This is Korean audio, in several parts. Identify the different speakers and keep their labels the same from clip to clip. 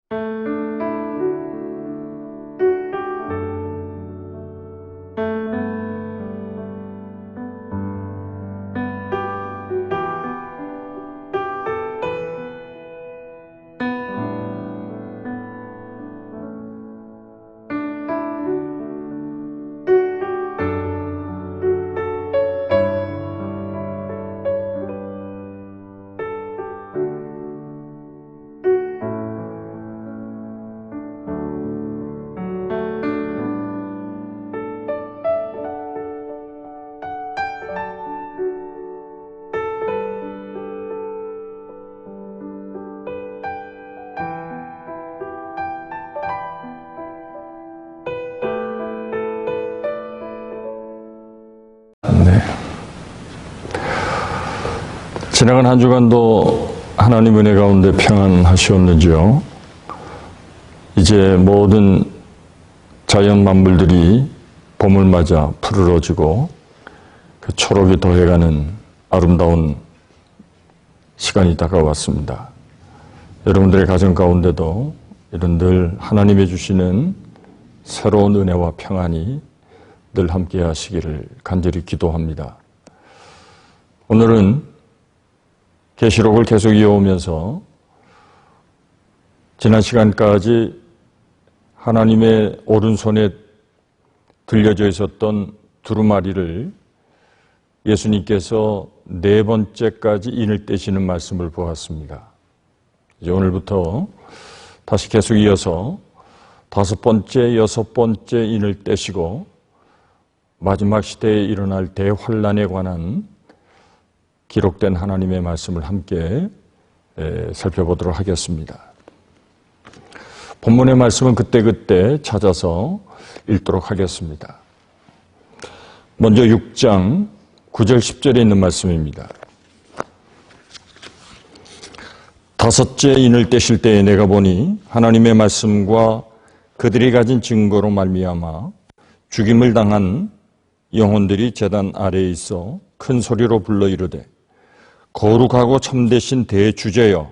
Speaker 1: 네. 지나간 한 주간도 하나님 은혜 가운데 평안하셨는지요? 이제 모든 자연 만물들이 봄을 맞아 푸르러지고 그 초록이 더해가는 아름다운 시간이 다가왔습니다. 여러분들의 가정 가운데도 이런 늘 하나님이 주시는 새로운 은혜와 평안이 늘 함께 하시기를 간절히 기도합니다. 오늘은 계시록을 계속 이어오면서 지난 시간까지 하나님의 오른손에 들려져 있었던 두루마리를 예수님께서 네 번째까지 인을 떼시는 말씀을 보았습니다. 이제 오늘부터 다시 계속 이어서 다섯 번째, 여섯 번째 인을 떼시고 마지막 시대에 일어날 대환란에 관한 기록된 하나님의 말씀을 함께 살펴보도록 하겠습니다. 본문의 말씀은 그때그때 찾아서 읽도록 하겠습니다. 먼저 6장 9절 10절에 있는 말씀입니다. 다섯째 인을 떼실 때에 내가 보니 하나님의 말씀과 그들이 가진 증거로 말미암아 죽임을 당한 영혼들이 제단 아래에 있어 큰 소리로 불러 이르되 거룩하고 참되신 대주제여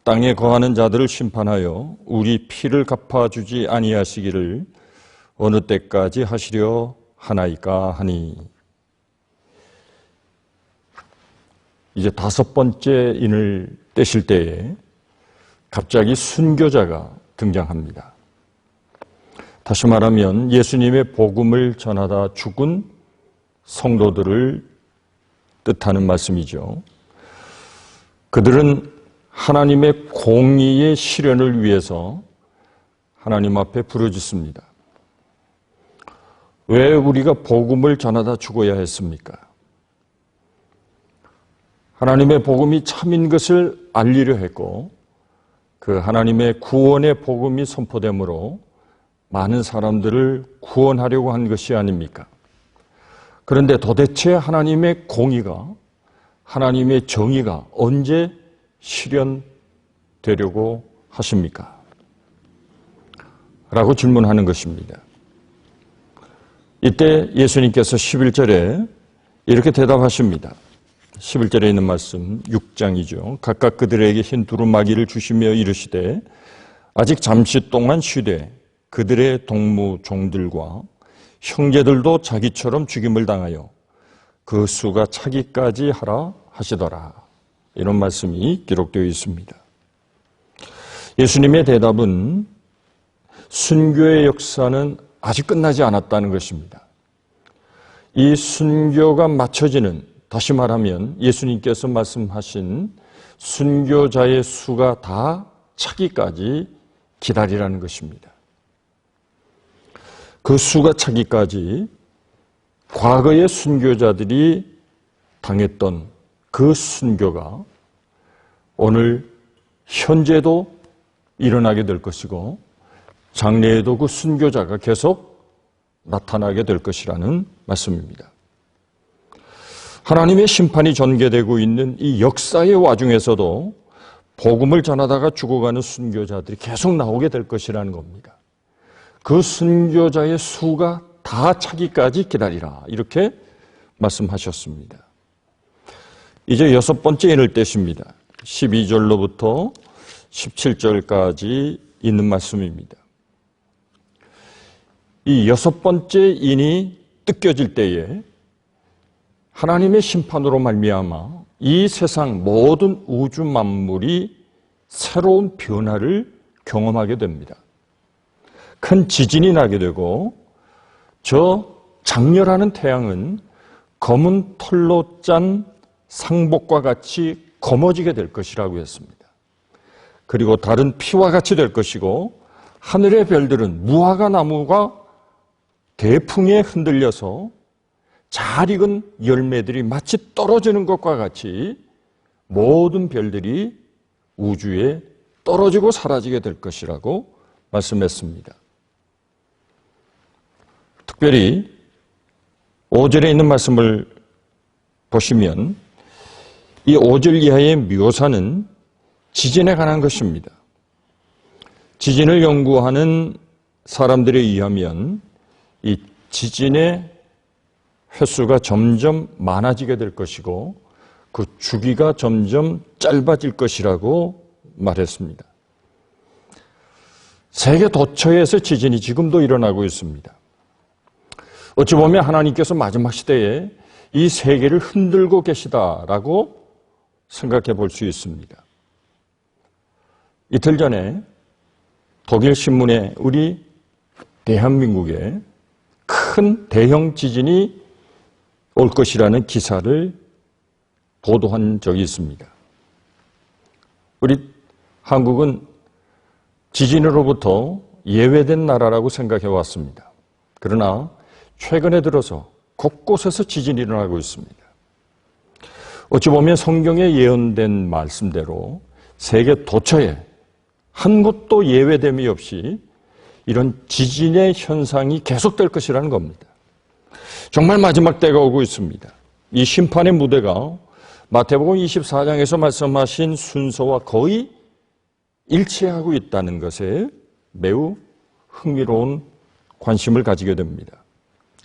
Speaker 1: 땅에 거하는 자들을 심판하여 우리 피를 갚아주지 아니하시기를 어느 때까지 하시려 하나이까 하니. 이제 다섯 번째 인을 떼실 때에 갑자기 순교자가 등장합니다. 다시 말하면 예수님의 복음을 전하다 죽은 성도들을 뜻하는 말씀이죠. 그들은 하나님의 공의의 실현을 위해서 하나님 앞에 부르짖습니다. 왜 우리가 복음을 전하다 죽어야 했습니까? 하나님의 복음이 참인 것을 알리려 했고 그 하나님의 구원의 복음이 선포되므로 많은 사람들을 구원하려고 한 것이 아닙니까? 그런데 도대체 하나님의 공의가, 하나님의 정의가 언제 실현되려고 하십니까? 라고 질문하는 것입니다. 이때 예수님께서 11절에 이렇게 대답하십니다. 11절에 있는 말씀 6장이죠. 각각 그들에게 흰 두루마기를 주시며 이르시되 아직 잠시 동안 쉬되 그들의 동무 종들과 형제들도 자기처럼 죽임을 당하여 그 수가 차기까지 하라 하시더라. 이런 말씀이 기록되어 있습니다. 예수님의 대답은 순교의 역사는 아직 끝나지 않았다는 것입니다. 이 순교가 맞춰지는, 다시 말하면 예수님께서 말씀하신 순교자의 수가 다 차기까지 기다리라는 것입니다. 그 수가 차기까지 과거의 순교자들이 당했던 그 순교가 오늘 현재도 일어나게 될 것이고 장래에도 그 순교자가 계속 나타나게 될 것이라는 말씀입니다. 하나님의 심판이 전개되고 있는 이 역사의 와중에서도 복음을 전하다가 죽어가는 순교자들이 계속 나오게 될 것이라는 겁니다. 그 순교자의 수가 다 차기까지 기다리라. 이렇게 말씀하셨습니다. 이제 여섯 번째 인을 떼십니다. 12절로부터 17절까지 있는 말씀입니다. 이 여섯 번째 인이 뜯겨질 때에 하나님의 심판으로 말미암아 이 세상 모든 우주 만물이 새로운 변화를 경험하게 됩니다. 큰 지진이 나게 되고 저 장렬하는 태양은 검은 털로 짠 상복과 같이 검어지게 될 것이라고 했습니다. 그리고 다른 피와 같이 될 것이고 하늘의 별들은 무화과 나무가 대풍에 흔들려서 잘 익은 열매들이 마치 떨어지는 것과 같이 모든 별들이 우주에 떨어지고 사라지게 될 것이라고 말씀했습니다. 특별히 5절에 있는 말씀을 보시면 이 5절 이하의 묘사는 지진에 관한 것입니다. 지진을 연구하는 사람들에 의하면 이 지진의 횟수가 점점 많아지게 될 것이고 그 주기가 점점 짧아질 것이라고 말했습니다. 세계 도처에서 지진이 지금도 일어나고 있습니다. 어찌 보면 하나님께서 마지막 시대에 이 세계를 흔들고 계시다라고 생각해 볼 수 있습니다. 이틀 전에 독일 신문에 우리 대한민국에 큰 대형 지진이 올 것이라는 기사를 보도한 적이 있습니다. 우리 한국은 지진으로부터 예외된 나라라고 생각해 왔습니다. 그러나 최근에 들어서 곳곳에서 지진이 일어나고 있습니다. 어찌 보면 성경에 예언된 말씀대로 세계 도처에 한 곳도 예외됨이 없이 이런 지진의 현상이 계속될 것이라는 겁니다. 정말 마지막 때가 오고 있습니다. 이 심판의 무대가 마태복음 24장에서 말씀하신 순서와 거의 일치하고 있다는 것에 매우 흥미로운 관심을 가지게 됩니다.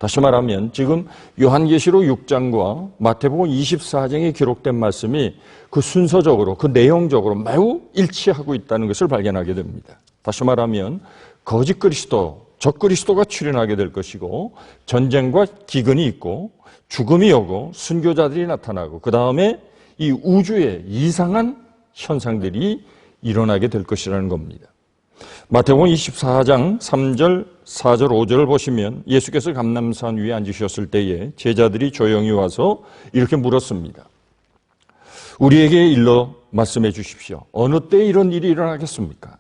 Speaker 1: 다시 말하면 지금 요한계시록 6장과 마태복음 24장에 기록된 말씀이 그 순서적으로, 그 내용적으로 매우 일치하고 있다는 것을 발견하게 됩니다. 다시 말하면 거짓 그리스도, 적 그리스도가 출현하게 될 것이고 전쟁과 기근이 있고 죽음이 오고 순교자들이 나타나고 그 다음에 이 우주에 이상한 현상들이 일어나게 될 것이라는 겁니다. 마태복음 24장 3절, 4절, 5절을 보시면 예수께서 감람산 위에 앉으셨을 때에 제자들이 조용히 와서 이렇게 물었습니다. 우리에게 일러 말씀해 주십시오. 어느 때 이런 일이 일어나겠습니까?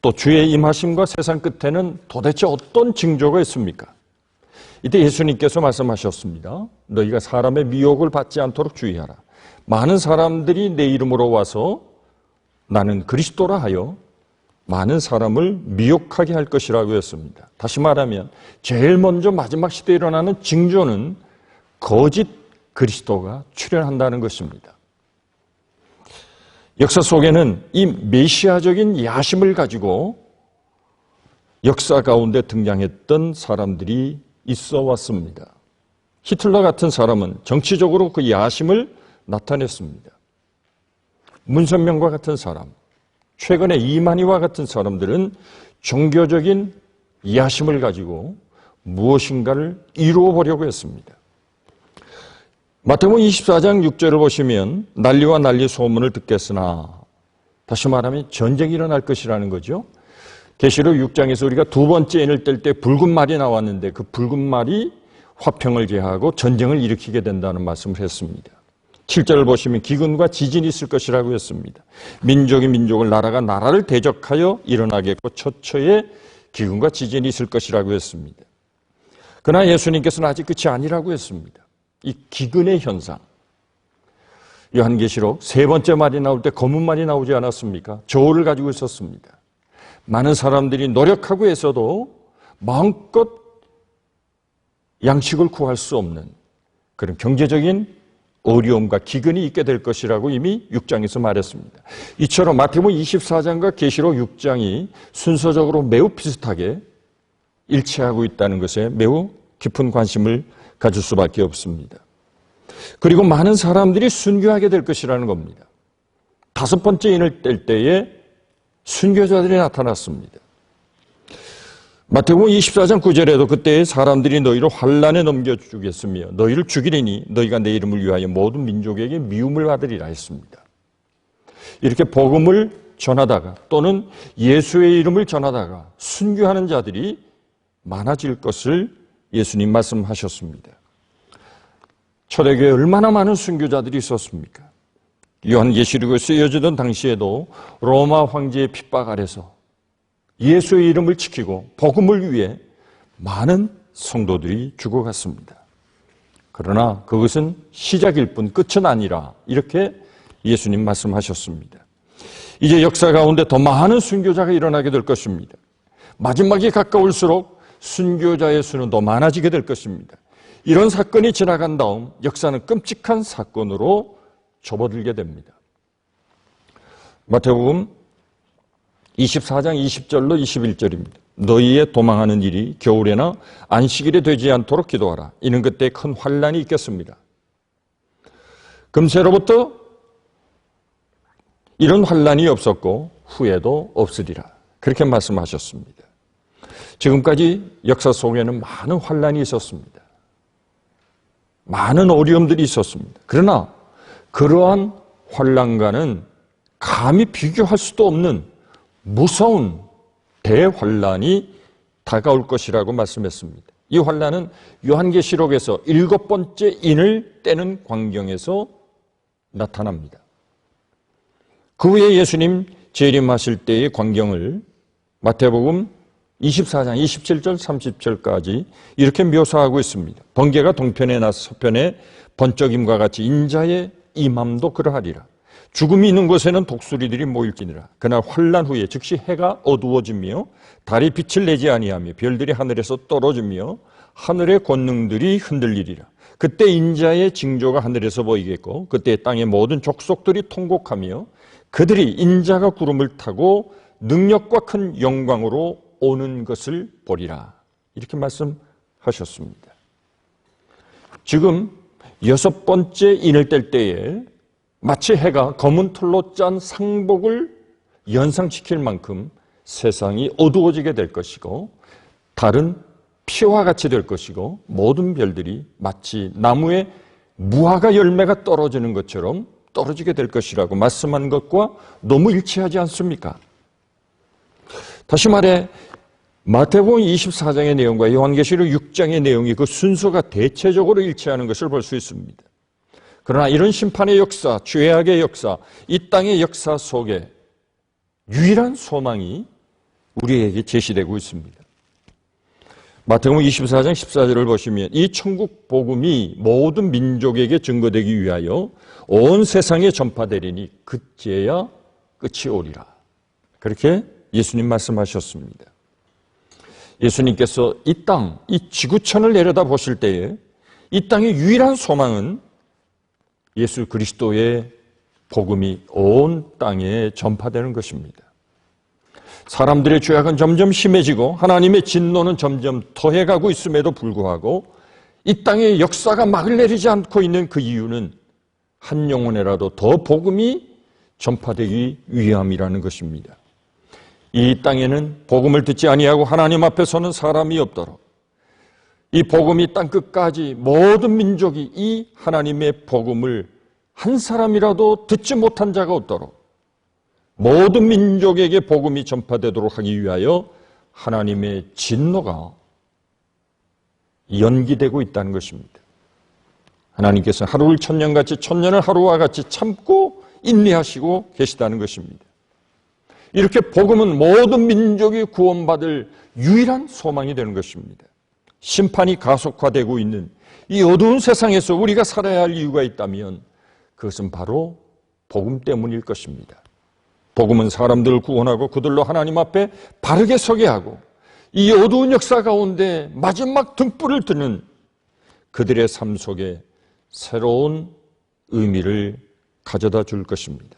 Speaker 1: 또 주의 임하심과 세상 끝에는 도대체 어떤 징조가 있습니까? 이때 예수님께서 말씀하셨습니다. 너희가 사람의 미혹을 받지 않도록 주의하라. 많은 사람들이 내 이름으로 와서 나는 그리스도라 하여 많은 사람을 미혹하게 할 것이라고 했습니다. 다시 말하면 제일 먼저 마지막 시대에 일어나는 징조는 거짓 그리스도가 출현한다는 것입니다. 역사 속에는 이 메시아적인 야심을 가지고 역사 가운데 등장했던 사람들이 있어 왔습니다. 히틀러 같은 사람은 정치적으로 그 야심을 나타냈습니다. 문선명과 같은 사람, 최근에 이만희와 같은 사람들은 종교적인 야심을 가지고 무엇인가를 이루어 보려고 했습니다. 마태복음 24장 6절을 보시면 난리와 난리 소문을 듣겠으나, 다시 말하면 전쟁이 일어날 것이라는 거죠. 계시록 6장에서 우리가 두 번째 인을 뗄 때 붉은 말이 나왔는데 그 붉은 말이 화평을 제하고 전쟁을 일으키게 된다는 말씀을 했습니다. 7절을 보시면 기근과 지진이 있을 것이라고 했습니다. 민족이 민족을, 나라가 나라를 대적하여 일어나겠고 처처에 기근과 지진이 있을 것이라고 했습니다. 그러나 예수님께서는 아직 끝이 아니라고 했습니다. 이 기근의 현상, 요한계시록 세 번째 말이 나올 때 검은 말이 나오지 않았습니까? 저울을 가지고 있었습니다. 많은 사람들이 노력하고 해서도 마음껏 양식을 구할 수 없는 그런 경제적인 어려움과 기근이 있게 될 것이라고 이미 6장에서 말했습니다. 이처럼 마태복음 24장과 계시록 6장이 순서적으로 매우 비슷하게 일치하고 있다는 것에 매우 깊은 관심을 가질 수밖에 없습니다. 그리고 많은 사람들이 순교하게 될 것이라는 겁니다. 다섯 번째 인을 뗄 때에 순교자들이 나타났습니다. 마태복음 24장 9절에도 그때 사람들이 너희를 환난에 넘겨주겠으며 너희를 죽이리니 너희가 내 이름을 위하여 모든 민족에게 미움을 받으리라 했습니다. 이렇게 복음을 전하다가 또는 예수의 이름을 전하다가 순교하는 자들이 많아질 것을 예수님 말씀하셨습니다. 초대교회에 얼마나 많은 순교자들이 있었습니까? 요한계시록에 쓰여지던 당시에도 로마 황제의 핍박 아래서 예수의 이름을 지키고 복음을 위해 많은 성도들이 죽어갔습니다. 그러나 그것은 시작일 뿐 끝은 아니라 이렇게 예수님 말씀하셨습니다. 이제 역사 가운데 더 많은 순교자가 일어나게 될 것입니다. 마지막이 가까울수록 순교자의 수는 더 많아지게 될 것입니다. 이런 사건이 지나간 다음 역사는 끔찍한 사건으로 접어들게 됩니다. 마태복음 24장 20절로 21절입니다. 너희의 도망하는 일이 겨울에나 안식일에 되지 않도록 기도하라. 이는 그때 큰 환난이 있겠습니다. 금세로부터 이런 환난이 없었고 후에도 없으리라. 그렇게 말씀하셨습니다. 지금까지 역사 속에는 많은 환난이 있었습니다. 많은 어려움들이 있었습니다. 그러나 그러한 환난과는 감히 비교할 수도 없는 무서운 대환난이 다가올 것이라고 말씀했습니다. 이 환난은 요한계시록에서 7번째 인을 떼는 광경에서 나타납니다. 그 후에 예수님 재림하실 때의 광경을 마태복음 24장 27절 30절까지 이렇게 묘사하고 있습니다. 번개가 동편에 나서 서편에 번쩍임과 같이 인자의 임함도 그러하리라. 죽음이 있는 곳에는 독수리들이 모일지니라. 그날 환난 후에 즉시 해가 어두워지며 달이 빛을 내지 아니하며 별들이 하늘에서 떨어지며 하늘의 권능들이 흔들리리라. 그때 인자의 징조가 하늘에서 보이겠고 그때 땅의 모든 족속들이 통곡하며 그들이 인자가 구름을 타고 능력과 큰 영광으로 오는 것을 보리라. 이렇게 말씀하셨습니다. 지금 6번째 인을 뗄 때에 마치 해가 검은 털로 짠 상복을 연상시킬 만큼 세상이 어두워지게 될 것이고 달은 피와 같이 될 것이고 모든 별들이 마치 나무에 무화과 열매가 떨어지는 것처럼 떨어지게 될 것이라고 말씀한 것과 너무 일치하지 않습니까? 다시 말해 마태복음 24장의 내용과 요한계시록 6장의 내용이 그 순서가 대체적으로 일치하는 것을 볼 수 있습니다. 그러나 이런 심판의 역사, 죄악의 역사, 이 땅의 역사 속에 유일한 소망이 우리에게 제시되고 있습니다. 마태복음 24장 14절을 보시면 이 천국 복음이 모든 민족에게 증거되기 위하여 온 세상에 전파되리니 그때야 끝이 오리라. 그렇게 예수님 말씀하셨습니다. 예수님께서 이 땅, 이 지구촌을 내려다 보실 때에 이 땅의 유일한 소망은 예수 그리스도의 복음이 온 땅에 전파되는 것입니다. 사람들의 죄악은 점점 심해지고 하나님의 진노는 점점 더해가고 있음에도 불구하고 이 땅의 역사가 막을 내리지 않고 있는 그 이유는 한 영혼에라도 더 복음이 전파되기 위함이라는 것입니다. 이 땅에는 복음을 듣지 아니하고 하나님 앞에 서는 사람이 없도록 이 복음이 땅끝까지 모든 민족이 이 하나님의 복음을 한 사람이라도 듣지 못한 자가 없도록 모든 민족에게 복음이 전파되도록 하기 위하여 하나님의 진노가 연기되고 있다는 것입니다. 하나님께서 하루를 천년같이 천년을 하루와 같이 참고 인내하시고 계시다는 것입니다. 이렇게 복음은 모든 민족이 구원받을 유일한 소망이 되는 것입니다. 심판이 가속화되고 있는 이 어두운 세상에서 우리가 살아야 할 이유가 있다면 그것은 바로 복음 때문일 것입니다. 복음은 사람들을 구원하고 그들로 하나님 앞에 바르게 서게 하고 이 어두운 역사 가운데 마지막 등불을 드는 그들의 삶 속에 새로운 의미를 가져다 줄 것입니다.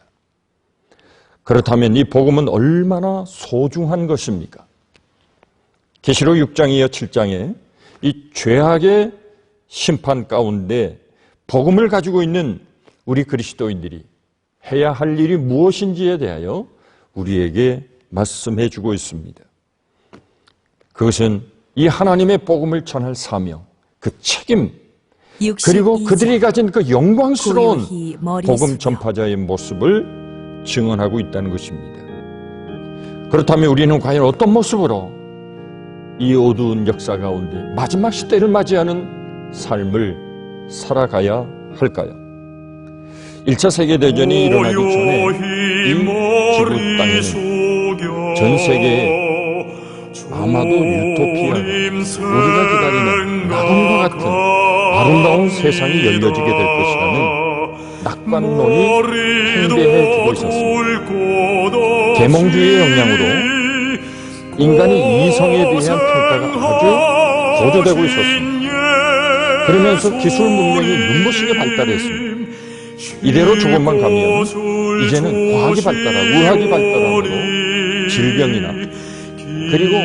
Speaker 1: 그렇다면 이 복음은 얼마나 소중한 것입니까? 계시록 6장 이어 7장에 이 죄악의 심판 가운데 복음을 가지고 있는 우리 그리스도인들이 해야 할 일이 무엇인지에 대하여 우리에게 말씀해 주고 있습니다. 그것은 이 하나님의 복음을 전할 사명, 그 책임, 그리고 그들이 가진 그 영광스러운 복음 전파자의 모습을 증언하고 있다는 것입니다. 그렇다면 우리는 과연 어떤 모습으로 이 어두운 역사 가운데 마지막 시대를 맞이하는 삶을 살아가야 할까요? 1차 세계대전이 일어나기 전에 이 지구 땅에는 전 세계에 아마도 유토피아가 우리가 기다리는 낙원과 같은 아름다운 세상이 열려지게 될 것이라는 낙관론이 팽배해지고 있었습니다. 계몽주의의 영향으로 인간의 이성에 대한 평가가 아주 고조되고 있었습니다. 그러면서 기술 문명이 눈부시게 발달했습니다. 이대로 조금만 가면 이제는 과학이 발달하고 의학이 발달함으로 질병이나 그리고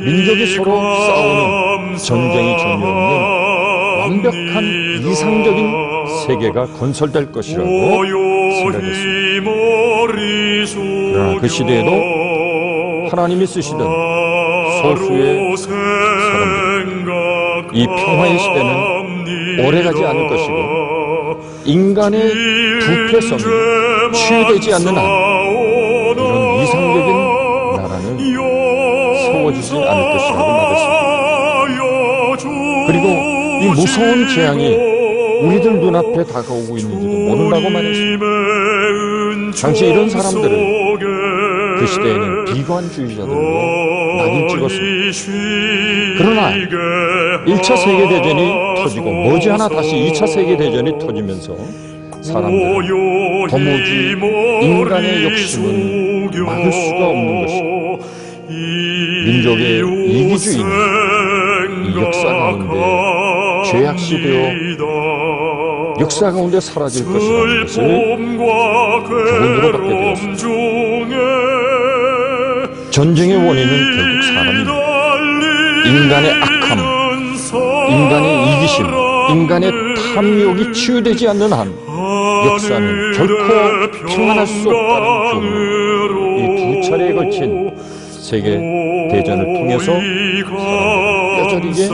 Speaker 1: 민족이 서로 싸우는 전쟁이 전혀 없는 완벽한 이상적인 세계가 건설될 것이라고 생각했습니다. 그러나 그 시대에도 하나님이 쓰시던 소수의 사람들, 이 평화의 시대는 오래가지 않을 것이고 인간의 부패성이 치유되지 않는 한 이런 이상적인 나라는 세워지지 않을 것이라고 말했습니다. 그리고 이 무서운 재앙이 우리들 눈앞에 다가오고 있는지도 모른다고 말했습니다. 당시 이런 사람들은 그 시대에는 비관주의자들로 낙인 찍었습니다. 그러나 1차 세계대전이 터지고 머지않아 다시 2차 세계대전이 터지면서 사람들은 도무지 인간의 욕심은 막을 수가 없는 것이고 민족의 이기주의는 이 역사 가운데 죄악시되어 역사 가운데 사라질 것이라는 것을 교훈으로 받게 되었습니다. 전쟁의 원인은 결국 사람입니다. 인간의 악함, 인간의 이기심, 인간의 탐욕이 치유되지 않는 한 역사는 결코 평안할 수 없다는 교훈을 이 두 차례에 걸친 세계 대전을 통해서 뼈저리게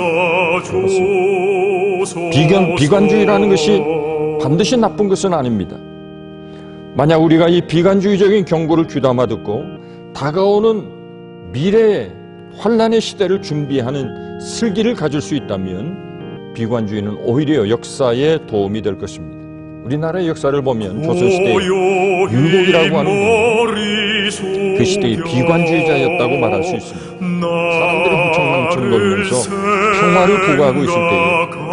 Speaker 1: 배웠습니다. 비관주의라는 것이 반드시 나쁜 것은 아닙니다. 만약 우리가 이 비관주의적인 경고를 귀담아 듣고 다가오는 미래의 환란의 시대를 준비하는 슬기를 가질 수 있다면 비관주의는 오히려 역사에 도움이 될 것입니다. 우리나라의 역사를 보면 조선시대에 율곡이라고 하는 그 시대의 비관주의자였다고 말할 수 있습니다. 사람들이 흥청망청 놀면서 평화를 구가하고 있을 때에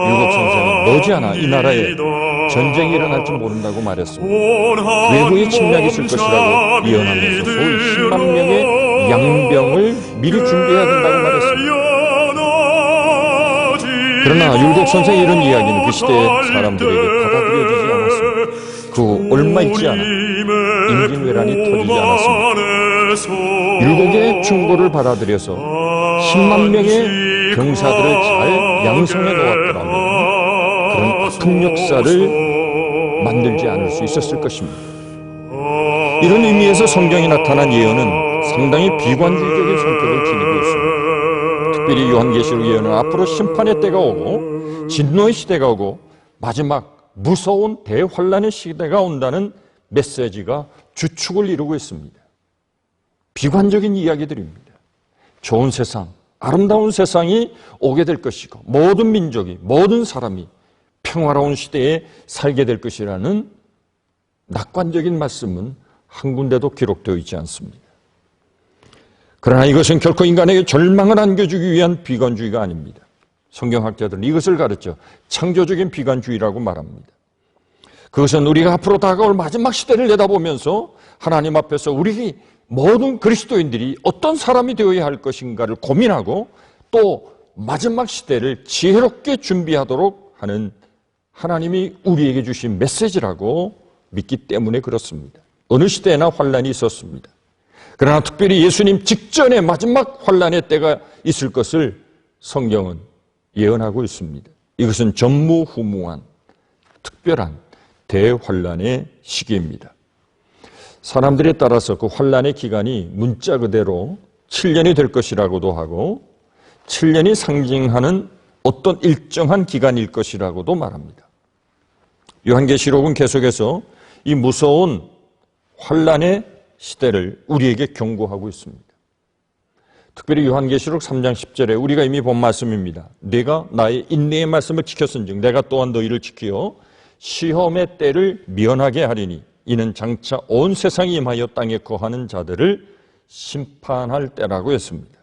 Speaker 1: 율곡 선생은 머지않아 이 나라에 전쟁이 일어날 줄 모른다고 말했습니다. 외부의 침략이 있을 것이라고 예언하면서 소위 10만 명의 양병을 미리 준비해야 된다고 말했습니다. 그러나 율곡 선생의 이런 이야기는 그 시대의 사람들에게 받아들여지지 않았습니다. 그 얼마 있지 않아 임진왜란이 터지지 않았습니다. 율곡의 충고를 받아들여서 10만 명의 병사들을 잘 양성해 놓았더라면 그런 아픈 역사를 만들지 않을 수 있었을 것입니다. 이런 의미에서 성경에 나타난 예언은 상당히 비관주의적인 성격을 지니고 있습니다. 특별히 요한계시록 예언은 앞으로 심판의 때가 오고 진노의 시대가 오고 마지막 무서운 대환란의 시대가 온다는 메시지가 주축을 이루고 있습니다. 비관적인 이야기들입니다. 좋은 세상, 아름다운 세상이 오게 될 것이고 모든 민족이, 모든 사람이 평화로운 시대에 살게 될 것이라는 낙관적인 말씀은 한 군데도 기록되어 있지 않습니다. 그러나 이것은 결코 인간에게 절망을 안겨주기 위한 비관주의가 아닙니다. 성경학자들은 이것을 가르쳐 창조적인 비관주의라고 말합니다. 그것은 우리가 앞으로 다가올 마지막 시대를 내다보면서 하나님 앞에서 우리 모든 그리스도인들이 어떤 사람이 되어야 할 것인가를 고민하고 또 마지막 시대를 지혜롭게 준비하도록 하는 하나님이 우리에게 주신 메시지라고 믿기 때문에 그렇습니다. 어느 시대에나 환란이 있었습니다. 그러나 특별히 예수님 직전에 마지막 환란의 때가 있을 것을 성경은 예언하고 있습니다. 이것은 전무후무한 특별한 대환란의 시기입니다. 사람들에 따라서 그 환란의 기간이 문자 그대로 7년이 될 것이라고도 하고 7년이 상징하는 어떤 일정한 기간일 것이라고도 말합니다. 요한계시록은 계속해서 이 무서운 환란의 시대를 우리에게 경고하고 있습니다. 특별히 요한계시록 3장 10절에 우리가 이미 본 말씀입니다. 내가 나의 인내의 말씀을 지켰은즉 내가 또한 너희를 지키어 시험의 때를 면하게 하리니 이는 장차 온 세상이 임하여 땅에 거하는 자들을 심판할 때라고 했습니다.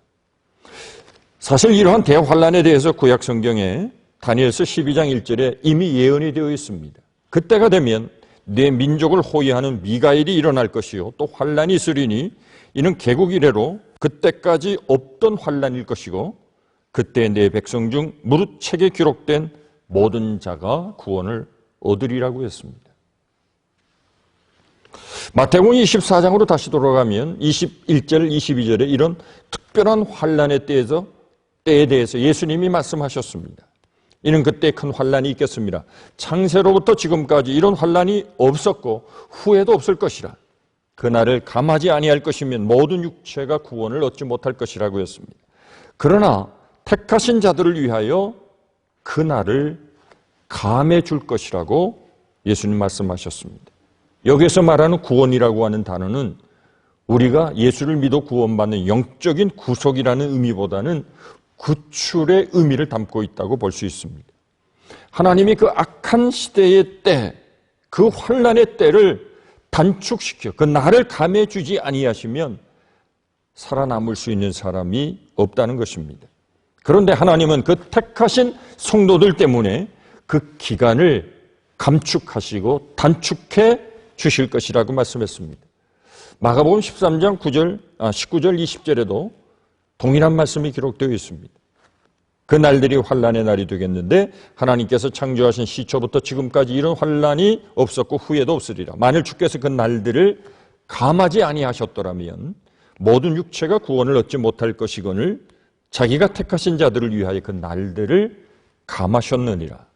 Speaker 1: 사실 이러한 대환란에 대해서 구약 성경에 다니엘서 12장 1절에 이미 예언이 되어 있습니다. 그때가 되면 내 민족을 호위하는 미가엘이 일어날 것이요 또 환란이 있으리니 이는 개국 이래로 그때까지 없던 환란일 것이고 그때 내 백성 중 무릇 책에 기록된 모든 자가 구원을 얻으리라고 했습니다. 마태복음 24장으로 다시 돌아가면 21절, 22절에 이런 특별한 환란의 때에 대해서 예수님이 말씀하셨습니다. 이는 그때 큰 환란이 있겠습니다. 창세로부터 지금까지 이런 환란이 없었고 후에도 없을 것이라. 그날을 감하지 아니할 것이면 모든 육체가 구원을 얻지 못할 것이라고 했습니다. 그러나 택하신 자들을 위하여 그날을 감해 줄 것이라고 예수님 말씀하셨습니다. 여기서 말하는 구원이라고 하는 단어는 우리가 예수를 믿어 구원받는 영적인 구속이라는 의미보다는 구출의 의미를 담고 있다고 볼 수 있습니다. 하나님이 그 악한 시대의 때, 그 환란의 때를 단축시켜 그 날을 감해 주지 아니하시면 살아남을 수 있는 사람이 없다는 것입니다. 그런데 하나님은 그 택하신 성도들 때문에 그 기간을 감축하시고 단축해 주실 것이라고 말씀했습니다. 마가복음 13장 19절 20절에도 동일한 말씀이 기록되어 있습니다. 그 날들이 환란의 날이 되겠는데 하나님께서 창조하신 시초부터 지금까지 이런 환란이 없었고 후에도 없으리라. 만일 주께서 그 날들을 감하지 아니하셨더라면 모든 육체가 구원을 얻지 못할 것이거늘 자기가 택하신 자들을 위하여 그 날들을 감하셨느니라.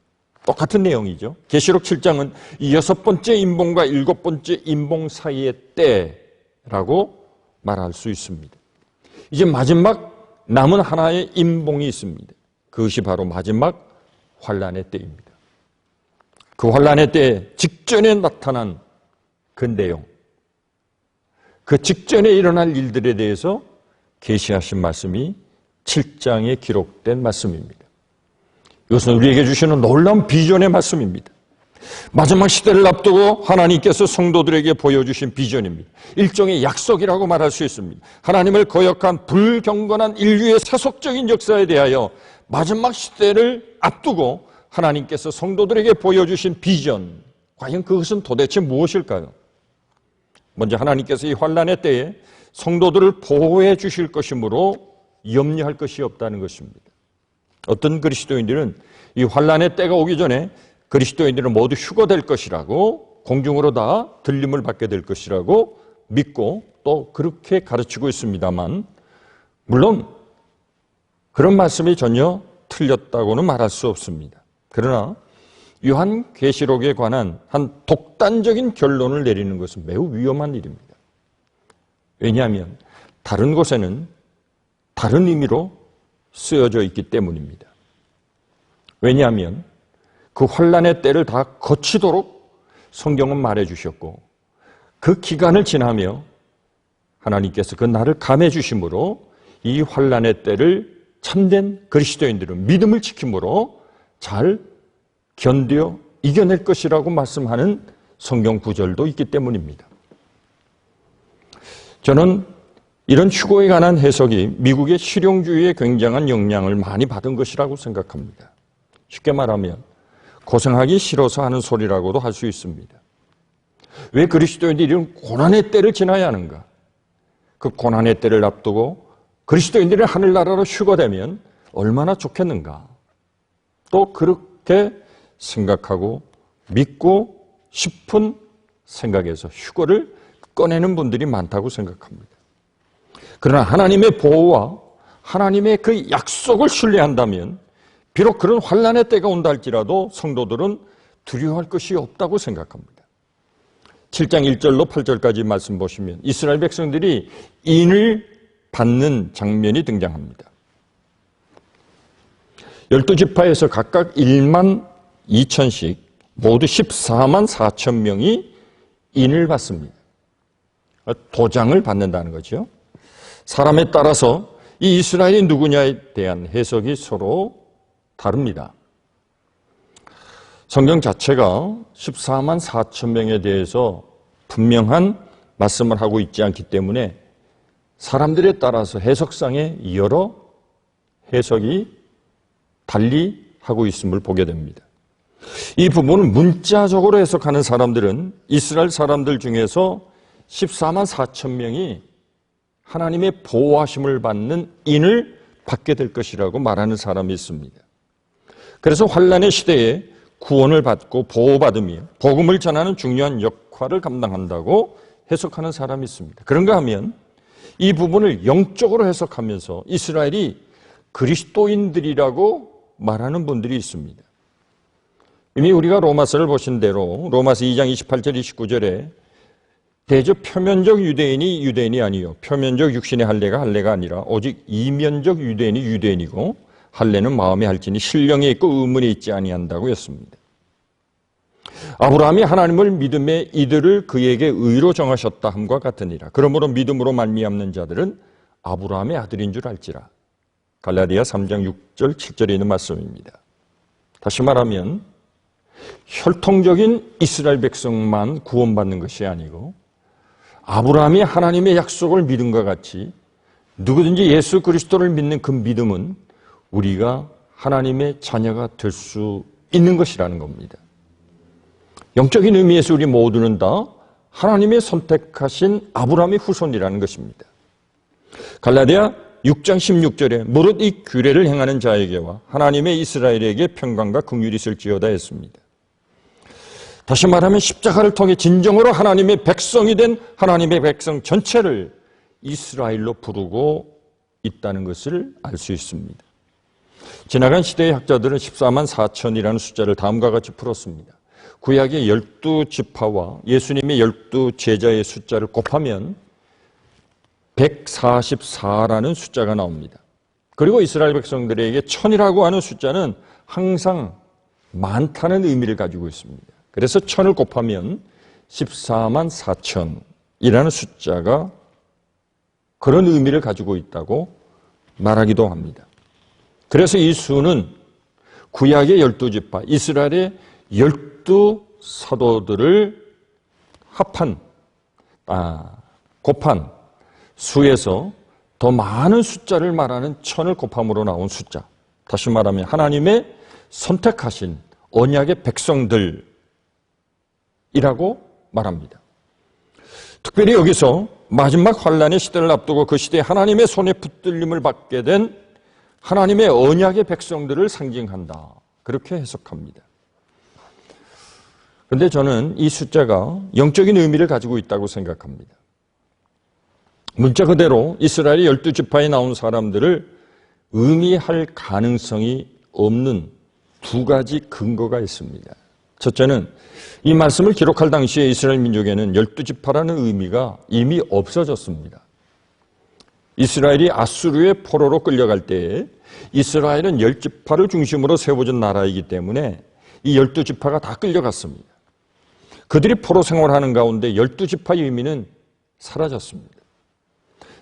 Speaker 1: 똑같은 내용이죠. 계시록 7장은 이 6번째 인봉과 7번째 인봉 사이의 때라고 말할 수 있습니다. 이제 마지막 남은 하나의 인봉이 있습니다. 그것이 바로 마지막 환란의 때입니다. 그 환란의 때 직전에 나타난 그 내용, 그 직전에 일어날 일들에 대해서 계시하신 말씀이 7장에 기록된 말씀입니다. 이것은 우리에게 주시는 놀라운 비전의 말씀입니다. 마지막 시대를 앞두고 하나님께서 성도들에게 보여주신 비전입니다. 일종의 약속이라고 말할 수 있습니다. 하나님을 거역한 불경건한 인류의 세속적인 역사에 대하여 마지막 시대를 앞두고 하나님께서 성도들에게 보여주신 비전, 과연 그것은 도대체 무엇일까요? 먼저 하나님께서 이 환란의 때에 성도들을 보호해 주실 것이므로 염려할 것이 없다는 것입니다. 어떤 그리스도인들은 이 환란의 때가 오기 전에 그리스도인들은 모두 휴거될 것이라고, 공중으로 다 들림을 받게 될 것이라고 믿고 또 그렇게 가르치고 있습니다만, 물론 그런 말씀이 전혀 틀렸다고는 말할 수 없습니다. 그러나 요한계시록에 관한 한 독단적인 결론을 내리는 것은 매우 위험한 일입니다. 왜냐하면 다른 곳에는 다른 의미로 쓰여져 있기 때문입니다. 왜냐하면 그 환란의 때를 다 거치도록 성경은 말해주셨고 그 기간을 지나며 하나님께서 그 날을 감해 주심으로 이 환란의 때를 참된 그리스도인들은 믿음을 지킴으로 잘 견뎌 이겨낼 것이라고 말씀하는 성경 구절도 있기 때문입니다. 저는 이런 휴거에 관한 해석이 미국의 실용주의에 굉장한 영향을 많이 받은 것이라고 생각합니다. 쉽게 말하면 고생하기 싫어서 하는 소리라고도 할 수 있습니다. 왜 그리스도인들이 이런 고난의 때를 지나야 하는가? 그 고난의 때를 앞두고 그리스도인들이 하늘나라로 휴거되면 얼마나 좋겠는가? 또 그렇게 생각하고 믿고 싶은 생각에서 휴거를 꺼내는 분들이 많다고 생각합니다. 그러나 하나님의 보호와 하나님의 그 약속을 신뢰한다면 비록 그런 환란의 때가 온다 할지라도 성도들은 두려워할 것이 없다고 생각합니다. 7장 1절로 8절까지 말씀 보시면 이스라엘 백성들이 인을 받는 장면이 등장합니다. 12지파에서 각각 1만 2천씩 모두 14만 4천 명이 인을 받습니다. 도장을 받는다는 거죠. 사람에 따라서 이 이스라엘이 누구냐에 대한 해석이 서로 다릅니다. 성경 자체가 14만 4천 명에 대해서 분명한 말씀을 하고 있지 않기 때문에 사람들에 따라서 해석상의 여러 해석이 달리 하고 있음을 보게 됩니다. 이 부분을 문자적으로 해석하는 사람들은 이스라엘 사람들 중에서 14만 4천 명이 하나님의 보호하심을 받는 인을 받게 될 것이라고 말하는 사람이 있습니다. 그래서 환난의 시대에 구원을 받고 보호받으며 복음을 전하는 중요한 역할을 감당한다고 해석하는 사람이 있습니다. 그런가 하면 이 부분을 영적으로 해석하면서 이스라엘이 그리스도인들이라고 말하는 분들이 있습니다. 이미 우리가 로마서를 보신 대로 로마서 2장 28절 29절에 대저 표면적 유대인이 유대인이 아니요 표면적 육신의 할례가 할례가 아니라 오직 이면적 유대인이 유대인이고 할례는 마음에 할지니 신령에 있고 의문에 있지 아니한다고 했습니다. 아브라함이 하나님을 믿음에 이들을 그에게 의로 정하셨다 함과 같으니라. 그러므로 믿음으로 말미암는 자들은 아브라함의 아들인 줄 알지라. 갈라디아 3장 6절 7절에 있는 말씀입니다. 다시 말하면 혈통적인 이스라엘 백성만 구원받는 것이 아니고 아브라함이 하나님의 약속을 믿은 것 같이 누구든지 예수 그리스도를 믿는 그 믿음은 우리가 하나님의 자녀가 될 수 있는 것이라는 겁니다. 영적인 의미에서 우리 모두는 다 하나님의 선택하신 아브라함의 후손이라는 것입니다. 갈라디아 6장 16절에 무릇 이 규례를 행하는 자에게와 하나님의 이스라엘에게 평강과 긍휼이 있을지어다 했습니다. 다시 말하면 십자가를 통해 진정으로 하나님의 백성이 된 하나님의 백성 전체를 이스라엘로 부르고 있다는 것을 알 수 있습니다. 지나간 시대의 학자들은 14만 4천이라는 숫자를 다음과 같이 풀었습니다. 구약의 12지파와 예수님의 12제자의 숫자를 곱하면 144라는 숫자가 나옵니다. 그리고 이스라엘 백성들에게 천이라고 하는 숫자는 항상 많다는 의미를 가지고 있습니다. 그래서 천을 곱하면 14만 4천이라는 숫자가 그런 의미를 가지고 있다고 말하기도 합니다. 그래서 이 수는 구약의 12지파, 이스라엘의 12사도들을 곱한 수에서 더 많은 숫자를 말하는 천을 곱함으로 나온 숫자. 다시 말하면 하나님의 선택하신 언약의 백성들이라고 말합니다. 특별히 여기서 마지막 환란의 시대를 앞두고 그 시대에 하나님의 손에 붙들림을 받게 된 하나님의 언약의 백성들을 상징한다. 그렇게 해석합니다. 그런데 저는 이 숫자가 영적인 의미를 가지고 있다고 생각합니다. 문자 그대로 이스라엘의 12지파에 나온 사람들을 의미할 가능성이 없는 두 가지 근거가 있습니다. 첫째는 이 말씀을 기록할 당시에 이스라엘 민족에는 12지파라는 의미가 이미 없어졌습니다. 이스라엘이 아수르의 포로로 끌려갈 때에 이스라엘은 10지파를 중심으로 세워진 나라이기 때문에 이 12지파가 다 끌려갔습니다. 그들이 포로 생활하는 가운데 12지파의 의미는 사라졌습니다.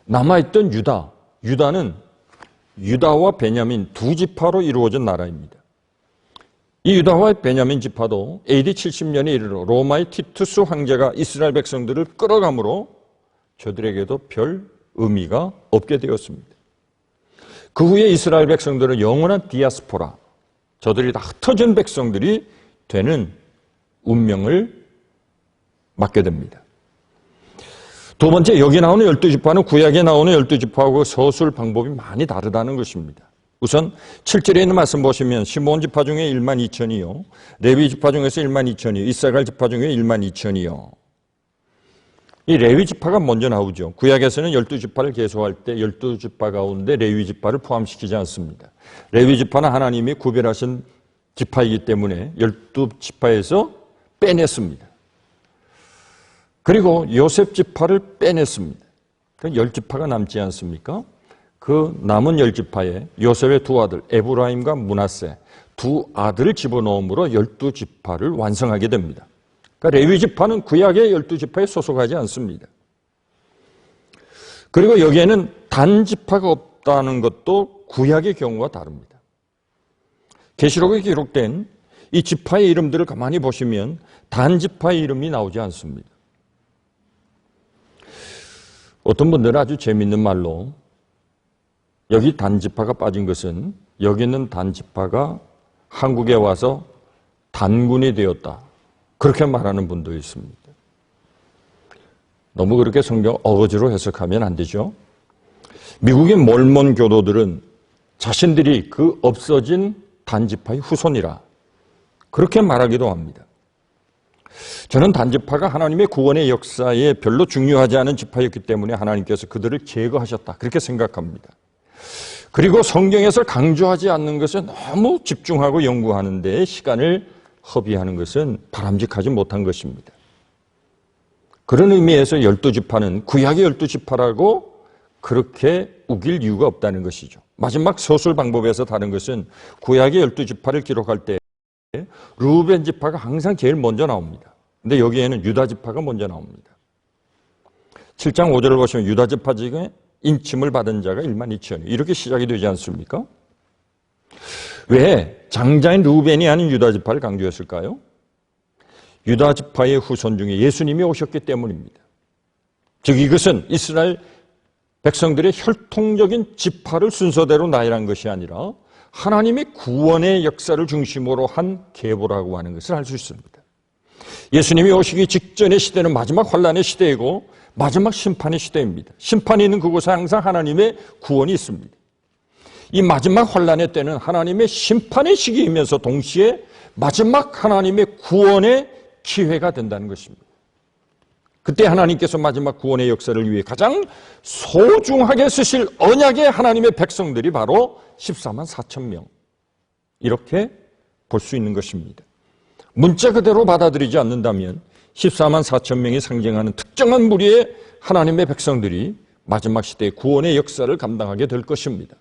Speaker 1: 남아있던 유다는 유다와 베냐민 두 지파로 이루어진 나라입니다. 이 유다와 베냐민 지파도 AD 70년에 이르러 로마의 티투스 황제가 이스라엘 백성들을 끌어감으로 저들에게도 별 의미가 없게 되었습니다. 그 후에 이스라엘 백성들은 영원한 디아스포라, 저들이 다 흩어진 백성들이 되는 운명을 맞게 됩니다. 두 번째, 여기 나오는 12지파는 구약에 나오는 12지파하고 서술 방법이 많이 다르다는 것입니다. 우선 7절에 있는 말씀 보시면 시므온 지파 중에 1만 2천이요, 레위 지파 중에서 1만 2천이요, 이사갈 지파 중에 1만 2천이요. 이 레위 지파가 먼저 나오죠. 구약에서는 12지파를 계속할 때 12지파 가운데 레위 지파를 포함시키지 않습니다. 레위 지파는 하나님이 구별하신 지파이기 때문에 12지파에서 빼냈습니다. 그리고 요셉 지파를 빼냈습니다. 그 10지파가 남지 않습니까? 그 남은 10지파에 요셉의 두 아들 에브라임과 므낫세 두 아들을 집어넣음으로 12지파를 완성하게 됩니다. 그러니까 레위 지파는 구약의 12지파에 소속하지 않습니다. 그리고 여기에는 단지파가 없다는 것도 구약의 경우와 다릅니다. 계시록에 기록된 이 지파의 이름들을 가만히 보시면 단지파의 이름이 나오지 않습니다. 어떤 분들은 아주 재미있는 말로 여기 단지파가 빠진 것은 여기 있는 단지파가 한국에 와서 단군이 되었다. 그렇게 말하는 분도 있습니다. 너무 그렇게 성경 어거지로 해석하면 안 되죠. 미국의 몰몬 교도들은 자신들이 그 없어진 단지파의 후손이라 그렇게 말하기도 합니다. 저는 단지파가 하나님의 구원의 역사에 별로 중요하지 않은 지파였기 때문에 하나님께서 그들을 제거하셨다. 그렇게 생각합니다. 그리고 성경에서 강조하지 않는 것에 너무 집중하고 연구하는 데 시간을 허비하는 것은 바람직하지 못한 것입니다. 그런 의미에서 12지파는 구약의 12지파라고 그렇게 우길 이유가 없다는 것이죠. 마지막 서술 방법에서 다른 것은 구약의 12지파를 기록할 때 르우벤 지파가 항상 제일 먼저 나옵니다. 근데 여기에는 유다 지파가 먼저 나옵니다. 7장 5절을 보시면 유다 지파 중에 인침을 받은 자가 1만 2천이요. 이렇게 시작이 되지 않습니까? 왜 장자인 르우벤이 아닌 유다 지파를 강조했을까요? 유다 지파의 후손 중에 예수님이 오셨기 때문입니다. 즉 이것은 이스라엘 백성들의 혈통적인 지파를 순서대로 나열한 것이 아니라 하나님의 구원의 역사를 중심으로 한 계보라고 하는 것을 알 수 있습니다. 예수님이 오시기 직전의 시대는 마지막 환란의 시대이고 마지막 심판의 시대입니다. 심판이 있는 그곳에 항상 하나님의 구원이 있습니다. 이 마지막 환란의 때는 하나님의 심판의 시기이면서 동시에 마지막 하나님의 구원의 기회가 된다는 것입니다. 그때 하나님께서 마지막 구원의 역사를 위해 가장 소중하게 쓰실 언약의 하나님의 백성들이 바로 14만 4천 명 이렇게 볼 수 있는 것입니다. 문자 그대로 받아들이지 않는다면 14만 4천 명이 상징하는 특정한 무리의 하나님의 백성들이 마지막 시대의 구원의 역사를 감당하게 될 것입니다.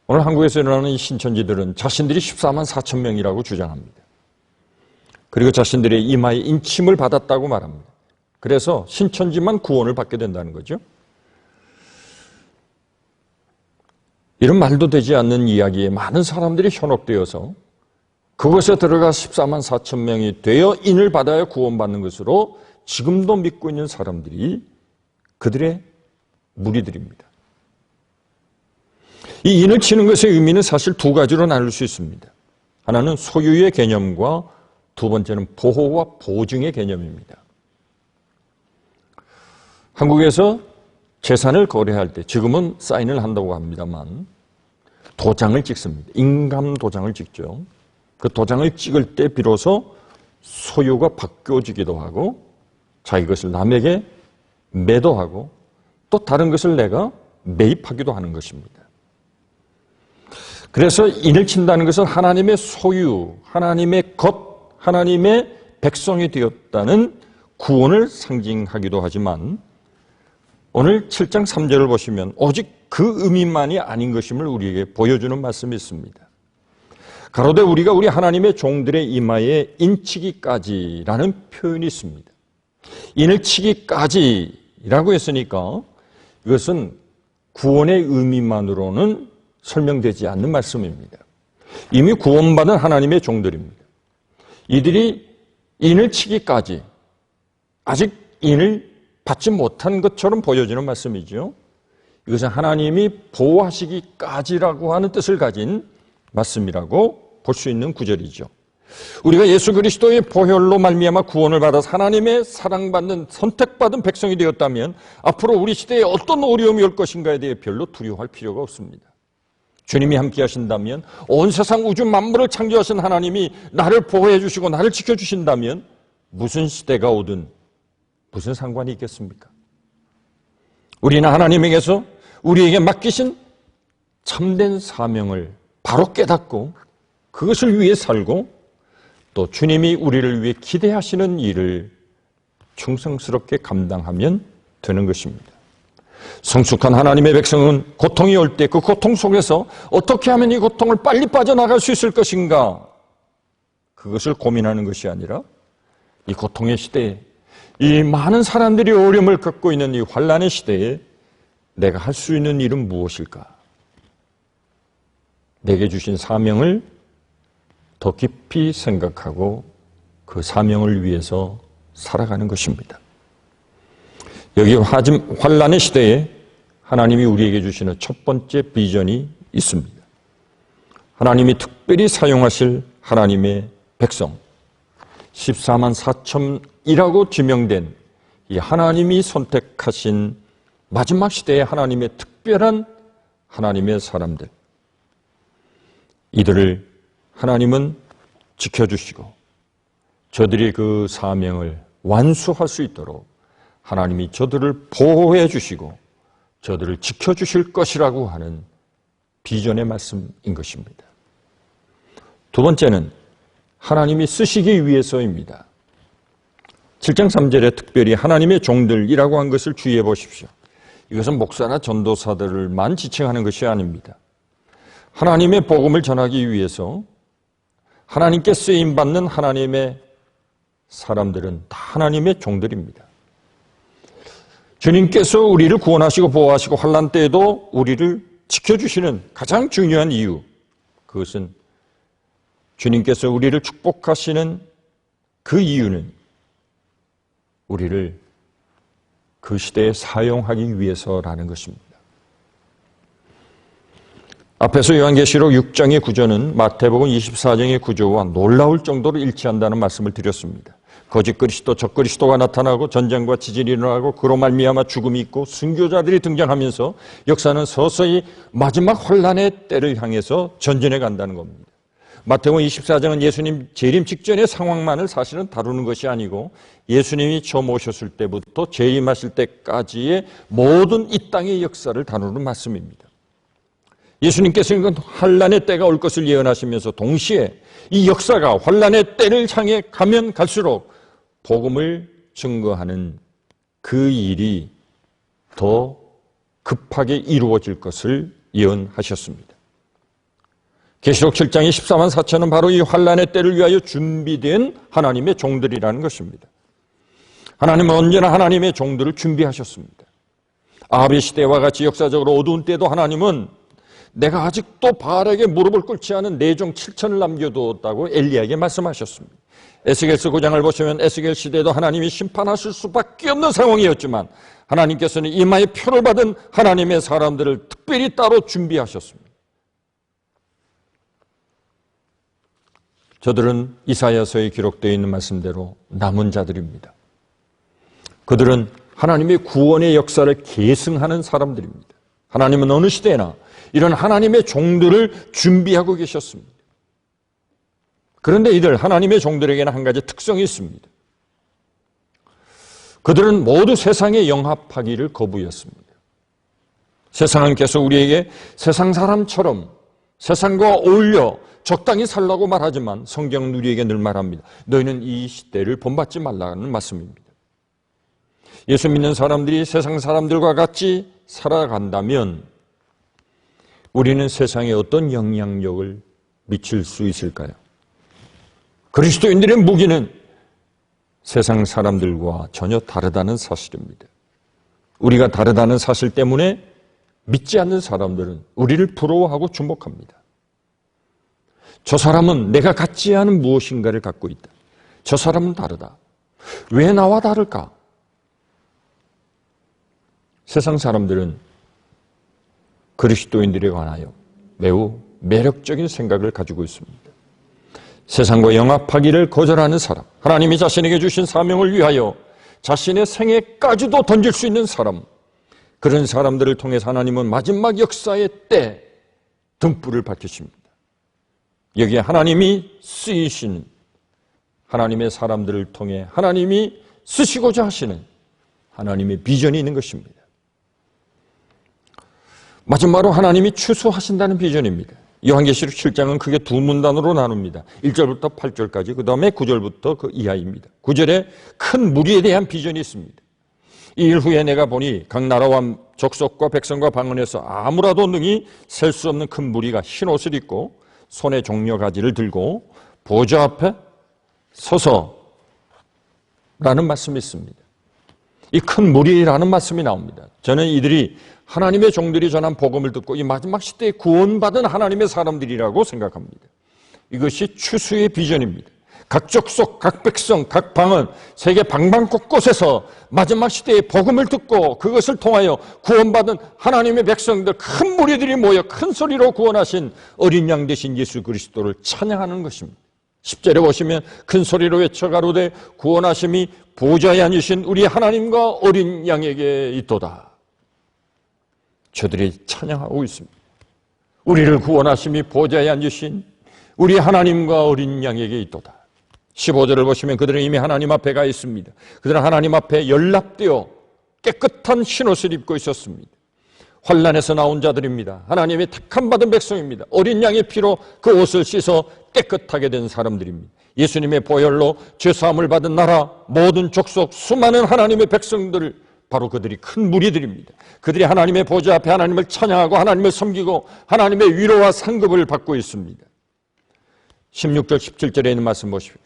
Speaker 1: 오늘 한국에서 일어나는 이 신천지들은 자신들이 14만 4천 명이라고 주장합니다. 그리고 자신들의 이마에 인침을 받았다고 말합니다. 그래서 신천지만 구원을 받게 된다는 거죠. 이런 말도 되지 않는 이야기에 많은 사람들이 현혹되어서 그곳에 들어가 14만 4천 명이 되어 인을 받아야 구원받는 것으로 지금도 믿고 있는 사람들이 그들의 무리들입니다. 이 인을 치는 것의 의미는 사실 두 가지로 나눌 수 있습니다. 하나는 소유의 개념과 두 번째는 보호와 보증의 개념입니다. 한국에서 재산을 거래할 때 지금은 사인을 한다고 합니다만 도장을 찍습니다. 인감 도장을 찍죠. 그 도장을 찍을 때 비로소 소유가 바뀌어지기도 하고 자기 것을 남에게 매도하고 또 다른 것을 내가 매입하기도 하는 것입니다. 그래서 인을 친다는 것은 하나님의 소유, 하나님의 것, 하나님의 백성이 되었다는 구원을 상징하기도 하지만 오늘 7장 3절을 보시면 오직 그 의미만이 아닌 것임을 우리에게 보여주는 말씀이 있습니다. 가로되 우리가 우리 하나님의 종들의 이마에 인치기까지라는 표현이 있습니다. 인을 치기까지라고 했으니까 이것은 구원의 의미만으로는 설명되지 않는 말씀입니다. 이미 구원받은 하나님의 종들입니다. 이들이 인을 치기까지 아직 인을 받지 못한 것처럼 보여지는 말씀이죠. 이것은 하나님이 보호하시기까지라고 하는 뜻을 가진 말씀이라고 볼 수 있는 구절이죠. 우리가 예수 그리스도의 보혈로 말미암아 구원을 받아서 하나님의 사랑받는 선택받은 백성이 되었다면 앞으로 우리 시대에 어떤 어려움이 올 것인가에 대해 별로 두려워할 필요가 없습니다. 주님이 함께 하신다면 온 세상 우주 만물을 창조하신 하나님이 나를 보호해 주시고 나를 지켜주신다면 무슨 시대가 오든 무슨 상관이 있겠습니까? 우리는 하나님에게서 우리에게 맡기신 참된 사명을 바로 깨닫고 그것을 위해 살고 또 주님이 우리를 위해 기대하시는 일을 충성스럽게 감당하면 되는 것입니다. 성숙한 하나님의 백성은 고통이 올 때 그 고통 속에서 어떻게 하면 이 고통을 빨리 빠져나갈 수 있을 것인가, 그것을 고민하는 것이 아니라 이 고통의 시대에, 이 많은 사람들이 어려움을 겪고 있는 이 환난의 시대에 내가 할 수 있는 일은 무엇일까? 내게 주신 사명을 더 깊이 생각하고 그 사명을 위해서 살아가는 것입니다. 여기 환난의 시대에 하나님이 우리에게 주시는 첫 번째 비전이 있습니다. 하나님이 특별히 사용하실 하나님의 백성, 14만 4천이라고 지명된 이 하나님이 선택하신 마지막 시대의 하나님의 특별한 하나님의 사람들, 이들을 하나님은 지켜주시고 저들이 그 사명을 완수할 수 있도록 하나님이 저들을 보호해 주시고 저들을 지켜주실 것이라고 하는 비전의 말씀인 것입니다. 두 번째는 하나님이 쓰시기 위해서입니다. 7장 3절에 특별히 하나님의 종들이라고 한 것을 주의해 보십시오. 이것은 목사나 전도사들만 지칭하는 것이 아닙니다. 하나님의 복음을 전하기 위해서 하나님께 쓰임받는 하나님의 사람들은 다 하나님의 종들입니다. 주님께서 우리를 구원하시고 보호하시고 환난 때에도 우리를 지켜주시는 가장 중요한 이유, 그것은 주님께서 우리를 축복하시는 그 이유는 우리를 그 시대에 사용하기 위해서라는 것입니다. 앞에서 요한계시록 6장의 구조는 마태복음 24장의 구조와 놀라울 정도로 일치한다는 말씀을 드렸습니다. 거짓 그리스도, 적 그리스도가 나타나고 전쟁과 지진이 일어나고 그로 말미암아 죽음이 있고 순교자들이 등장하면서 역사는 서서히 마지막 환난의 때를 향해서 전진해 간다는 겁니다. 마태복음 24장은 예수님 재림 직전의 상황만을 사실은 다루는 것이 아니고 예수님이 처음 오셨을 때부터 재림하실 때까지의 모든 이 땅의 역사를 다루는 말씀입니다. 예수님께서는 환난의 때가 올 것을 예언하시면서 동시에 이 역사가 환난의 때를 향해 가면 갈수록 복음을 증거하는 그 일이 더 급하게 이루어질 것을 예언하셨습니다. 계시록 7장의 14만 4천은 바로 이 환난의 때를 위하여 준비된 하나님의 종들이라는 것입니다. 하나님은 언제나 하나님의 종들을 준비하셨습니다. 아합의 시대와 같이 역사적으로 어두운 때도 하나님은 내가 아직도 바알에게 무릎을 꿇지 않은 내 종 7천을 남겨두었다고 엘리야에게 말씀하셨습니다. 에스겔서 9장을 보시면 에스겔 시대도 하나님이 심판하실 수밖에 없는 상황이었지만 하나님께서는 이마에 표를 받은 하나님의 사람들을 특별히 따로 준비하셨습니다. 저들은 이사야서에 기록되어 있는 말씀대로 남은 자들입니다. 그들은 하나님의 구원의 역사를 계승하는 사람들입니다. 하나님은 어느 시대나 이런 하나님의 종들을 준비하고 계셨습니다. 그런데 이들 하나님의 종들에게는 한 가지 특성이 있습니다. 그들은 모두 세상에 영합하기를 거부했습니다. 세상은 계속 우리에게 세상 사람처럼 세상과 어울려 적당히 살라고 말하지만 성경은 우리에게 늘 말합니다. 너희는 이 시대를 본받지 말라는 말씀입니다. 예수 믿는 사람들이 세상 사람들과 같이 살아간다면 우리는 세상에 어떤 영향력을 미칠 수 있을까요? 그리스도인들의 무기는 세상 사람들과 전혀 다르다는 사실입니다. 우리가 다르다는 사실 때문에 믿지 않는 사람들은 우리를 부러워하고 주목합니다. 저 사람은 내가 갖지 않은 무엇인가를 갖고 있다. 저 사람은 다르다. 왜 나와 다를까? 세상 사람들은 그리스도인들에 관하여 매우 매력적인 생각을 가지고 있습니다. 세상과 영합하기를 거절하는 사람, 하나님이 자신에게 주신 사명을 위하여 자신의 생애까지도 던질 수 있는 사람, 그런 사람들을 통해서 하나님은 마지막 역사의 때 등불을 밝히십니다. 여기에 하나님이 쓰이시는 하나님의 사람들을 통해 하나님이 쓰시고자 하시는 하나님의 비전이 있는 것입니다. 마지막으로 하나님이 추수하신다는 비전입니다. 요한계시록 7장은 크게 두 문단으로 나눕니다. 1절부터 8절까지, 그 다음에 9절부터 그 이하입니다. 9절에 큰 무리에 대한 비전이 있습니다. 이 일 후에 내가 보니 각 나라와 족속과 백성과 방언에서 아무라도 능히 셀 수 없는 큰 무리가 흰 옷을 입고 손에 종려 가지를 들고 보좌 앞에 서서 라는 말씀이 있습니다. 이 큰 무리라는 말씀이 나옵니다. 저는 이들이 하나님의 종들이 전한 복음을 듣고 이 마지막 시대에 구원받은 하나님의 사람들이라고 생각합니다. 이것이 추수의 비전입니다. 각 족속, 각 백성, 각 방언, 세계 방방곳곳에서 마지막 시대에 복음을 듣고 그것을 통하여 구원받은 하나님의 백성들, 큰 무리들이 모여 큰 소리로 구원하신 어린 양 되신 예수 그리스도를 찬양하는 것입니다. 10절에 보시면 큰 소리로 외쳐 가로되 구원하심이 보좌에 앉으신 우리 하나님과 어린 양에게 있도다. 저들이 찬양하고 있습니다. 우리를 구원하심이 보좌에 앉으신 우리 하나님과 어린 양에게 있도다. 15절을 보시면 그들은 이미 하나님 앞에 가 있습니다. 그들은 하나님 앞에 연락되어 깨끗한 흰옷을 입고 있었습니다. 환난에서 나온 자들입니다. 하나님의 택함 받은 백성입니다. 어린 양의 피로 그 옷을 씻어 깨끗하게 된 사람들입니다. 예수님의 보혈로 죄사함을 받은 나라, 모든 족속, 수많은 하나님의 백성들, 바로 그들이 큰 무리들입니다. 그들이 하나님의 보좌 앞에 하나님을 찬양하고 하나님을 섬기고 하나님의 위로와 상급을 받고 있습니다. 16절 17절에 있는 말씀 보십시오.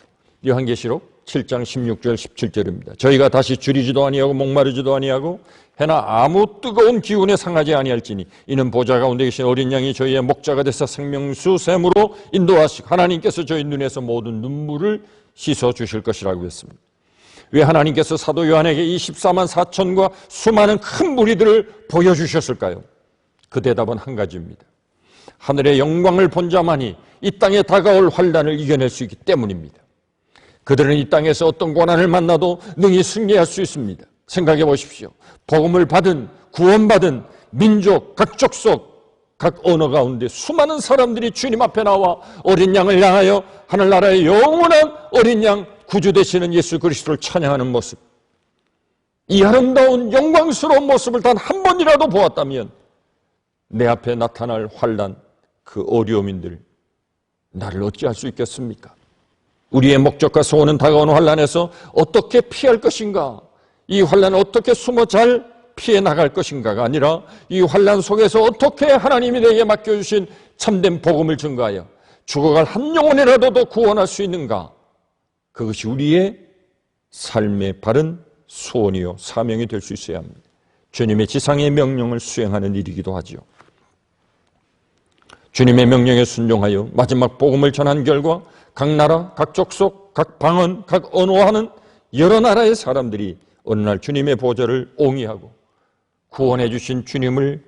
Speaker 1: 요한계시록 7장 16절 17절입니다. 저희가 다시 줄이지도 아니하고 목마르지도 아니하고 해나 아무 뜨거운 기운에 상하지 아니할지니 이는 보좌 가운데 계신 어린 양이 저희의 목자가 되사 생명수 샘으로 인도하시고 하나님께서 저희 눈에서 모든 눈물을 씻어 주실 것이라고 했습니다. 왜 하나님께서 사도 요한에게 24만 4천과 수많은 큰 무리들을 보여주셨을까요? 그 대답은 한 가지입니다. 하늘의 영광을 본 자만이 이 땅에 다가올 환난을 이겨낼 수 있기 때문입니다. 그들은 이 땅에서 어떤 고난을 만나도 능히 승리할 수 있습니다. 생각해 보십시오. 복음을 받은, 구원받은 민족, 각 족속, 각 언어 가운데 수많은 사람들이 주님 앞에 나와 어린 양을 향하여 하늘나라의 영원한 어린 양 구주 되시는 예수 그리스도를 찬양하는 모습, 이 아름다운 영광스러운 모습을 단 한 번이라도 보았다면 내 앞에 나타날 환난, 그 어려움인들 나를 어찌할 수 있겠습니까? 우리의 목적과 소원은 다가오는 환난에서 어떻게 피할 것인가, 이 환난을 어떻게 숨어 잘 피해 나갈 것인가가 아니라 이 환난 속에서 어떻게 하나님이 내게 맡겨주신 참된 복음을 증거하여 죽어갈 한 영혼이라도 더 구원할 수 있는가, 그것이 우리의 삶의 바른 소원이요 사명이 될 수 있어야 합니다. 주님의 지상의 명령을 수행하는 일이기도 하지요. 주님의 명령에 순종하여 마지막 복음을 전한 결과 각 나라, 각 족속, 각 방언, 각 언어하는 여러 나라의 사람들이 어느 날 주님의 보좌를 옹이하고 구원해 주신 주님을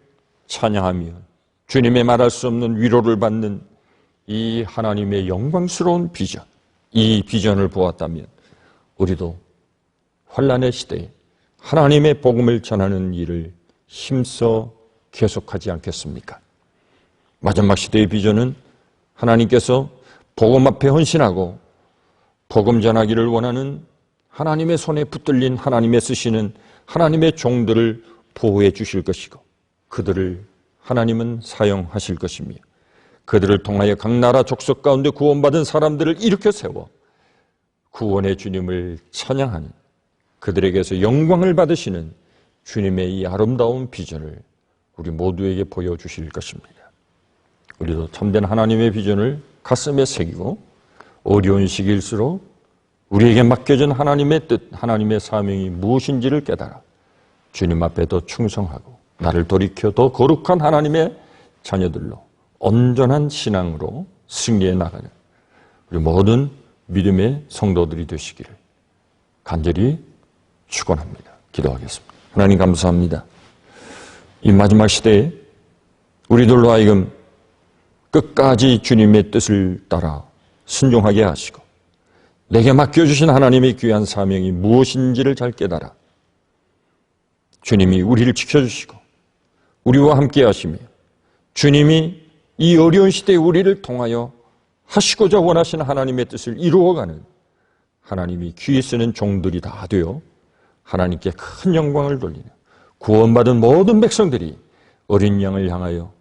Speaker 1: 찬양하며 주님의 말할 수 없는 위로를 받는 이 하나님의 영광스러운 비전, 이 비전을 보았다면 우리도 환난의 시대에 하나님의 복음을 전하는 일을 힘써 계속하지 않겠습니까? 마지막 시대의 비전은 하나님께서 복음 앞에 헌신하고 복음 전하기를 원하는 하나님의 손에 붙들린 하나님의 쓰시는 하나님의 종들을 보호해 주실 것이고 그들을 하나님은 사용하실 것이며 그들을 통하여 각 나라 족속 가운데 구원받은 사람들을 일으켜 세워 구원의 주님을 찬양하는, 그들에게서 영광을 받으시는 주님의 이 아름다운 비전을 우리 모두에게 보여주실 것입니다. 우리도 참된 하나님의 비전을 가슴에 새기고 어려운 시기일수록 우리에게 맡겨진 하나님의 뜻, 하나님의 사명이 무엇인지를 깨달아 주님 앞에 더 충성하고 나를 돌이켜 더 거룩한 하나님의 자녀들로 온전한 신앙으로 승리해 나가는 우리 모든 믿음의 성도들이 되시기를 간절히 축원합니다. 기도하겠습니다. 하나님 감사합니다. 이 마지막 시대에 우리들로 하여금 끝까지 주님의 뜻을 따라 순종하게 하시고 내게 맡겨주신 하나님의 귀한 사명이 무엇인지를 잘 깨달아 주님이 우리를 지켜주시고 우리와 함께 하시며 주님이 이 어려운 시대에 우리를 통하여 하시고자 원하시는 하나님의 뜻을 이루어가는 하나님이 귀에 쓰는 종들이 다 되어 하나님께 큰 영광을 돌리는 구원받은 모든 백성들이 어린 양을 향하여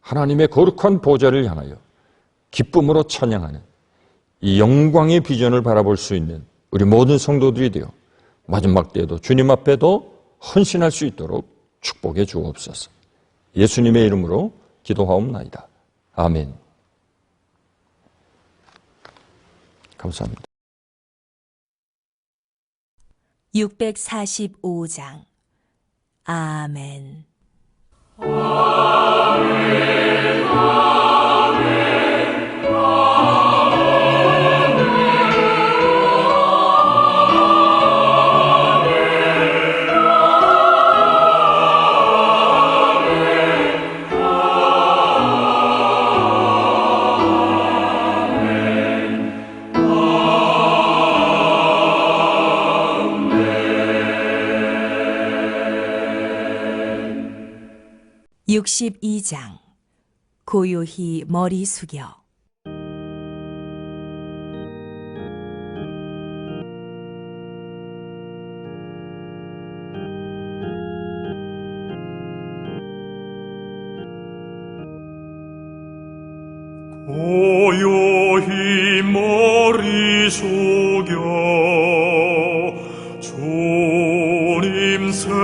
Speaker 1: 하나님의 거룩한 보좌를 향하여 기쁨으로 찬양하는 이 영광의 비전을 바라볼 수 있는 우리 모든 성도들이 되어 마지막 때에도 주님 앞에도 헌신할 수 있도록 축복해 주옵소서. 예수님의 이름으로 기도하옵나이다. 아멘. 감사합니다.
Speaker 2: 645장. 아멘. (62장) 고요히 머리 숙여.
Speaker 3: 고요히 머리 숙여 주님 생각합니다.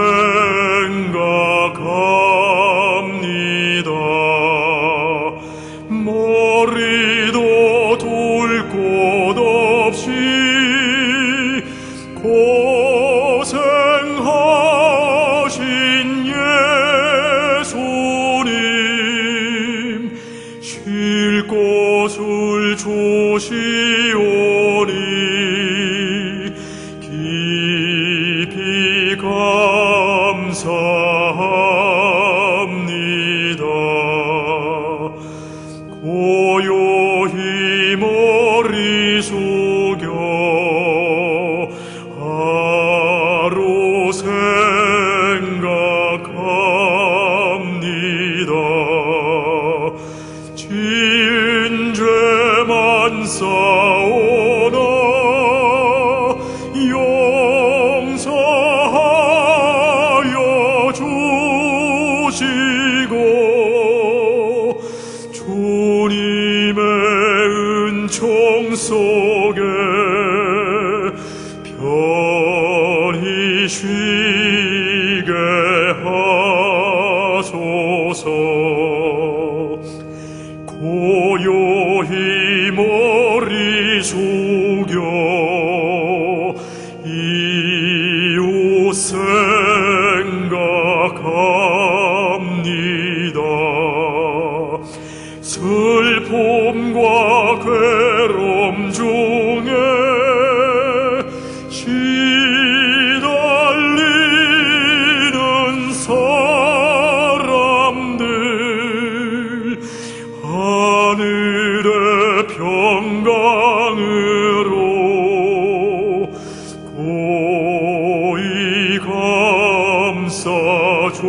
Speaker 3: 머리도 둘 곳 없이 고생하신 예수님 쉴 곳을 주시오니 깊이 감사합니다. 고요히 머리 숙여 하루 생각합니다. 지은 죄만 쌓오나 용서하여 주시고 주님의 은총 속에 편히 쉬게 하소서. 고요히 머리 숙여 이웃 생각합니다. 슬픔과 괴로움 중에 시달리는 사람들 하늘의 평강으로 고이 감싸 주